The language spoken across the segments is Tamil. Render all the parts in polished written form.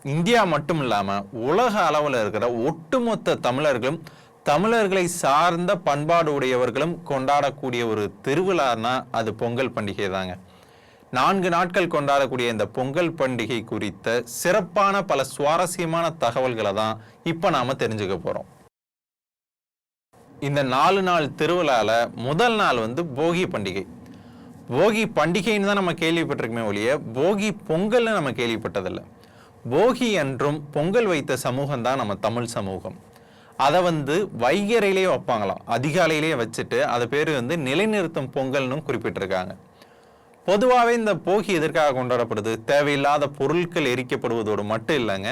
இந்தியா மட்டும் இல்லாமல் உலக அளவில் இருக்கிற ஒட்டுமொத்த தமிழர்களும் தமிழர்களை சார்ந்த பண்பாடு உடையவர்களும் கொண்டாடக்கூடிய ஒரு திருவிழானா அது பொங்கல் பண்டிகை தாங்க. 4 நாட்கள் கொண்டாடக்கூடிய இந்த பொங்கல் பண்டிகை குறித்த சிறப்பான பல சுவாரஸ்யமான தகவல்களை தான் இப்போ நாம் தெரிஞ்சுக்க போகிறோம். இந்த 4 நாள் திருவிழால முதல் நாள் போகி பண்டிகை. போகி பண்டிகைன்னு தான் நம்ம கேள்விப்பட்டிருக்கோமே ஒழிய போகி பொங்கல்னு நம்ம கேள்விப்பட்டதில்லை. போகி என்றும் பொங்கல் வைத்த சமூகம் தான் நம்ம தமிழ் சமூகம். அதை வைகரையிலேயே வைப்பாங்களாம், அதிகாலையிலேயே வச்சுட்டு அது பேர் நிலைநிறுத்தும் பொங்கல்னு குறிப்பிட்டிருக்காங்க. பொதுவாகவே இந்த போகி எதற்காக கொண்டாடப்படுது? தேவையில்லாத பொருட்கள் எரிக்கப்படுவதோடு மட்டும் இல்லைங்க,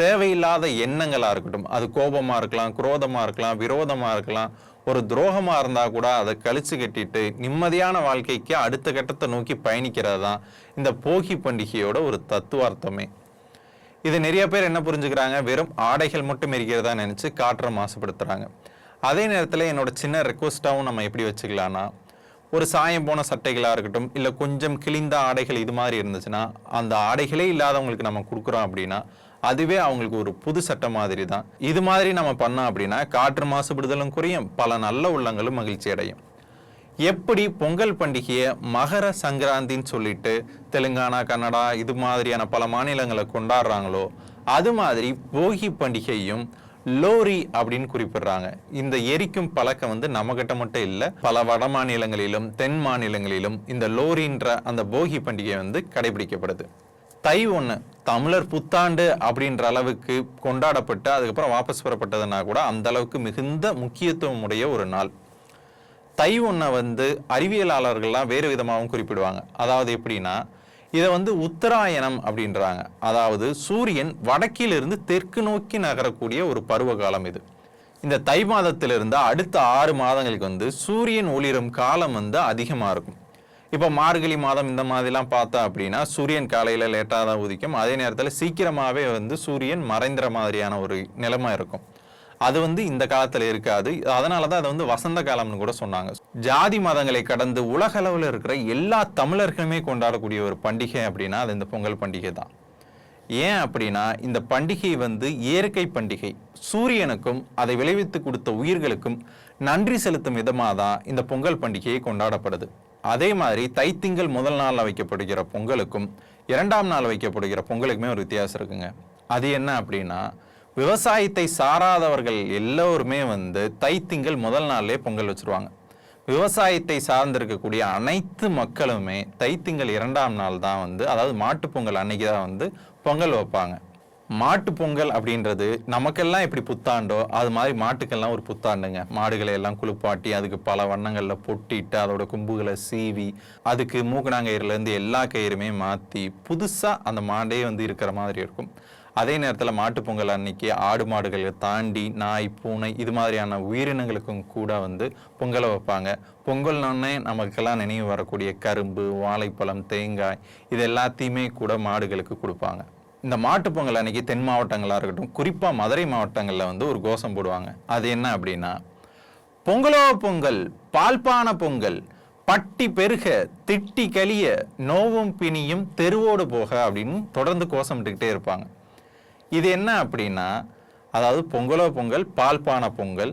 தேவையில்லாத எண்ணங்களாக இருக்கட்டும், அது கோபமாக இருக்கலாம், குரோதமாக இருக்கலாம், விரோதமாக இருக்கலாம், ஒரு துரோகமாக இருந்தால் கூட அதை கழிச்சு கட்டிட்டு நிம்மதியான வாழ்க்கைக்கு அடுத்த கட்டத்தை நோக்கி பயணிக்கிறது தான் இந்த போகி பண்டிகையோட ஒரு தத்துவார்த்தமே. இது நிறைய பேர் என்ன புரிஞ்சுக்கிறாங்க, வெறும் ஆடைகள் மட்டும் எரிக்கிறதா நினச்சி காற்றை மாசுபடுத்துகிறாங்க. அதே நேரத்தில் என்னோட சின்ன ரெக்வஸ்ட்டாகவும் நம்ம எப்படி வச்சுக்கலான்னா, ஒரு சாயம் போன சட்டைகளாக இருக்கட்டும், இல்லை கொஞ்சம் கிழிந்த ஆடைகள் இது மாதிரி இருந்துச்சுன்னா அந்த ஆடைகளே இல்லாதவங்களுக்கு நம்ம கொடுக்குறோம் அப்படின்னா அதுவே அவங்களுக்கு ஒரு புது சட்டை மாதிரி தான். இது மாதிரி நம்ம பண்ணோம் அப்படின்னா காற்று மாசுபடுதலும் குறையும், பல நல்ல உள்ளங்களும் மகிழ்ச்சி அடையும். எப்படி பொங்கல் பண்டிகையை மகர சங்கராந்தின்னு சொல்லிட்டு தெலுங்கானா, கன்னடா இது மாதிரியான பல மாநிலங்களை கொண்டாடுறாங்களோ அது மாதிரி போகி பண்டிகையும் லோரி அப்படின்னு குறிப்பிடுறாங்க. இந்த எரிக்கும் பழக்கம் நம்மகிட்ட மட்டும் இல்லை, பல வட மாநிலங்களிலும் தென் மாநிலங்களிலும் இந்த லோரின்ற அந்த போகி பண்டிகை கடைபிடிக்கப்படுது. தை 1 தமிழர் புத்தாண்டு அப்படின்ற அளவுக்கு கொண்டாடப்பட்டு அதுக்கப்புறம் வாபஸ் பெறப்பட்டதுன்னா கூட அந்த அளவுக்கு மிகுந்த முக்கியத்துவம் உடைய ஒரு நாள். தை 1 அறிவியலாளர்கள்லாம் வேறு விதமாகவும் குறிப்பிடுவாங்க. அதாவது எப்படின்னா, இதை உத்தராயணம் அப்படின்றாங்க. அதாவது சூரியன் வடக்கிலிருந்து தெற்கு நோக்கி நகரக்கூடிய ஒரு பருவ காலம் இது. இந்த தை மாதத்திலிருந்து அடுத்த 6 மாதங்களுக்கு சூரியன் ஒளிரும் காலம் அதிகமாக இருக்கும். இப்போ மார்கழி மாதம் இந்த மாதிரிலாம் பார்த்தா அப்படின்னா சூரியன் காலையில் லேட்டாக தான் உதிக்கும், அதே நேரத்தில் சீக்கிரமாகவே சூரியன் மறைந்துற மாதிரியான ஒரு நிலைமை இருக்கும். அது இந்த காலத்தில் இருக்காது. அதனால தான் அதை வசந்த காலம்னு கூட சொன்னாங்க. ஜாதி மதங்களை கடந்து உலக அளவில் இருக்கிற எல்லா தமிழர்களுமே கொண்டாடக்கூடிய ஒரு பண்டிகை அப்படின்னா அது இந்த பொங்கல் பண்டிகை தான். ஏன் அப்படின்னா இந்த பண்டிகை இயற்கை பண்டிகை. சூரியனுக்கும் அதை விளைவித்து கொடுத்த உயிர்களுக்கும் நன்றி செலுத்தும் விதமாக தான் இந்த பொங்கல் பண்டிகையை கொண்டாடப்படுது. அதே மாதிரி தைத்திங்கள் முதல் நாளில் வைக்கப்படுகிற பொங்கலுக்கும் 2ஆம் நாள் வைக்கப்படுகிற பொங்கலுக்குமே ஒரு வித்தியாசம் இருக்குங்க. அது என்ன அப்படின்னா, விவசாயத்தை சாராதவர்கள் எல்லோருமே தைத்திங்கள் முதல் நாள்லே பொங்கல் வச்சுருவாங்க. விவசாயத்தை சார்ந்திருக்கக்கூடிய அனைத்து மக்களுமே தைத்திங்கள் 2ஆம் நாள் தான் அதாவது மாட்டுப்பொங்கல் அன்னைக்கு தான் பொங்கல் வைப்பாங்க. மாட்டு பொங்கல் அப்படின்றது நமக்கெல்லாம் எப்படி புத்தாண்டோ அது மாதிரி மாட்டுக்கெல்லாம் ஒரு புத்தாண்டுங்க. மாடுகளை எல்லாம் குளிப்பாட்டி அதுக்கு பல வண்ணங்களில் பொட்டிட்டு அதோட கொம்புகளை சீவி அதுக்கு மூக்கணாங்கயிறுலேருந்து எல்லா கயிறுமே மாற்றி புதுசாக அந்த மாடே இருக்கிற மாதிரி இருக்கும். அதே நேரத்தில் மாட்டு பொங்கல் அன்னைக்கு ஆடு மாடுகளை தாண்டி நாய், பூனை இது மாதிரியான உயிரினங்களுக்கும் கூட பொங்கலை வைப்பாங்க. பொங்கல்னே நமக்கெல்லாம் நினைவு வரக்கூடிய கரும்பு, வாழைப்பழம், தேங்காய் இது எல்லாத்தையுமே கூட மாடுகளுக்கு கொடுப்பாங்க. இந்த மாட்டு பொங்கல் அன்னைக்கு தென் மாவட்டங்களாக இருக்கட்டும், குறிப்பாக மதுரை மாவட்டங்களில் ஒரு கோஷம் போடுவாங்க. அது என்ன அப்படின்னா, பொங்கலோ பொங்கல் பால்பான பொங்கல், பட்டி பெருக திட்டி கலிய நோவும் பிணியும் தெருவோடு போக அப்படின்னு தொடர்ந்து கோஷமிட்டுக்கிட்டே இருப்பாங்க. இது என்ன அப்படின்னா, அதாவது பொங்கலோ பொங்கல் பால்பான பொங்கல்,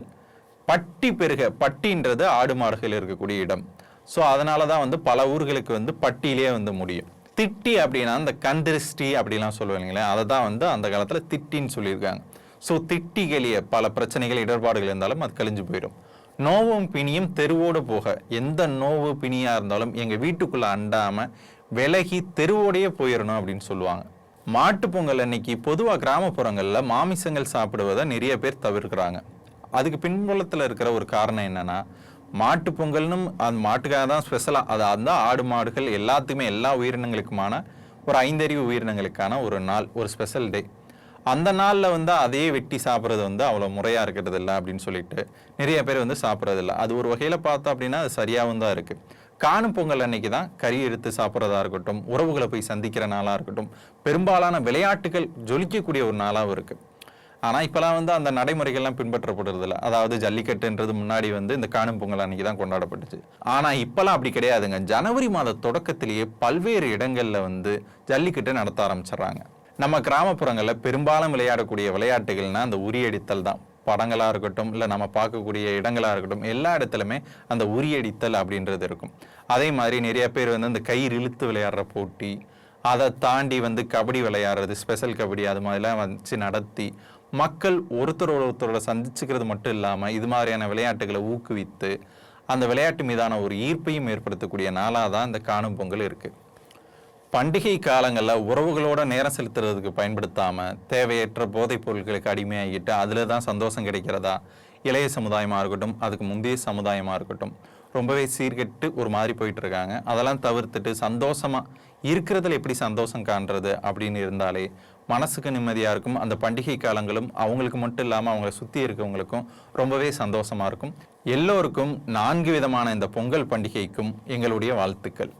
பட்டி பெருக, பட்டின்றது ஆடு மாடுகள் இருக்கக்கூடிய இடம். ஸோ அதனால தான் பல ஊர்களுக்கு பட்டியிலே முடியும். திட்டி அப்படின்னா இந்த கந்திருஷ்டி அப்படிலாம் சொல்லுவாங்க இல்லைங்களா, அதை தான் அந்த காலத்தில் திட்டின்னு சொல்லியிருக்காங்க. ஸோ திட்டி கலிய பல பிரச்சனைகள் இடர்பாடுகள் இருந்தாலும் அது கழிஞ்சு போயிடும். நோவும் பிணியும் தெருவோடு போக, எந்த நோவு பிணியாக இருந்தாலும் எங்கள் வீட்டுக்குள்ளே அண்டாமல் விலகி தெருவோடையே போயிடணும் அப்படின்னு சொல்லுவாங்க. மாட்டு பொங்கல் அன்னைக்கு பொதுவாக கிராமப்புறங்களில் மாமிசங்கள் சாப்பிடுவதை நிறைய பேர் தவிர்க்கிறாங்க. அதுக்கு பின்புலத்தில் இருக்கிற ஒரு காரணம் என்னன்னா, மாட்டு பொங்கல்னு அந்த மாட்டுக்காக தான் ஸ்பெஷலாக அது அந்த ஆடு மாடுகள் எல்லாத்துக்குமே எல்லா உயிரினங்களுக்குமான ஒரு 5 அறிவு உயிரினங்களுக்கான ஒரு நாள், ஒரு ஸ்பெஷல் டே. அந்த நாளில் அதையே வெட்டி சாப்பிட்றது அவ்வளோ முறையாக இருக்கிறது இல்லை அப்படின்னு சொல்லிட்டு நிறைய பேர் சாப்பிட்றதில்ல. அது ஒரு வகையில் பார்த்தோம் அப்படின்னா அது சரியாகவும் தான் இருக்குது. காணும் பொங்கல் அன்னைக்கு தான் கறி எடுத்து சாப்பிட்றதா இருக்கட்டும், உறவுகளை போய் சந்திக்கிற நாளாக இருக்கட்டும், பெரும்பாலான விளையாட்டுகள் ஜொலிக்கக்கூடிய ஒரு நாளாகவும் இருக்குது. ஆனால் இப்போலாம் அந்த நடைமுறைகள்லாம் பின்பற்றப்படுறது இல்லை. அதாவது ஜல்லிக்கட்டுன்றது முன்னாடி இந்த காணும் பொங்கல் அன்னைக்கு தான் கொண்டாடப்பட்டுச்சு. ஆனால் இப்போலாம் அப்படி கிடையாதுங்க. ஜனவரி மாத தொடக்கத்திலேயே பல்வேறு இடங்களில் ஜல்லிக்கட்டு நடத்த ஆரம்பிச்சிடுறாங்க. நம்ம கிராமப்புறங்களில் பெரும்பாலும் விளையாடக்கூடிய விளையாட்டுகள்னா அந்த உரியடித்தல் தான். படங்களாக இருக்கட்டும், இல்லை நம்ம பார்க்கக்கூடிய இடங்களாக இருக்கட்டும், எல்லா இடத்துலையுமே அந்த உரியடித்தல் அப்படின்றது இருக்கும். அதே மாதிரி நிறைய பேர் வந்து அந்த கயிறு இழுத்து விளையாடுற போட்டி, அதை தாண்டி வந்து கபடி விளையாடுறது, ஸ்பெஷல் கபடி, அது மாதிரிலாம் வச்சு நடத்தி மக்கள் ஒருத்தரோட சந்திச்சுக்கிறது மட்டும் இல்லாமல் இது மாதிரியான விளையாட்டுகளை ஊக்குவித்து அந்த விளையாட்டு மீதான ஒரு ஈர்ப்பையும் ஏற்படுத்தக்கூடிய நாளாக தான் இந்த காணும் பொங்கல் இருக்குது. பண்டிகை காலங்களில் உறவுகளோட நேரம் செலுத்துறதுக்கு பயன்படுத்தாமல் தேவையற்ற போதைப் பொருட்களுக்கு அடிமையாகிட்டு அதில் தான் சந்தோஷம் கிடைக்கிறதா, இளைய சமுதாயமாக இருக்கட்டும், அதுக்கு முந்தைய சமுதாயமாக இருக்கட்டும், ரொம்பவே சீர்கெட்டு ஒரு மாதிரி போயிட்டு இருக்காங்க. அதெல்லாம் தவிர்த்துட்டு சந்தோஷமாக இருக்கிறதுல எப்படி சந்தோஷம் காண்றது அப்படின்னு இருந்தாலே மனசுக்கு நிம்மதியாக இருக்கும். அந்த பண்டிகை காலங்களும் அவங்களுக்கு மட்டும் இல்லாமல் அவங்கள சுற்றி இருக்கவங்களுக்கும் ரொம்பவே சந்தோஷமாக இருக்கும். எல்லோருக்கும் 4 விதமான இந்த பொங்கல் பண்டிகைக்கும் எங்களுடைய வாழ்த்துக்கள்.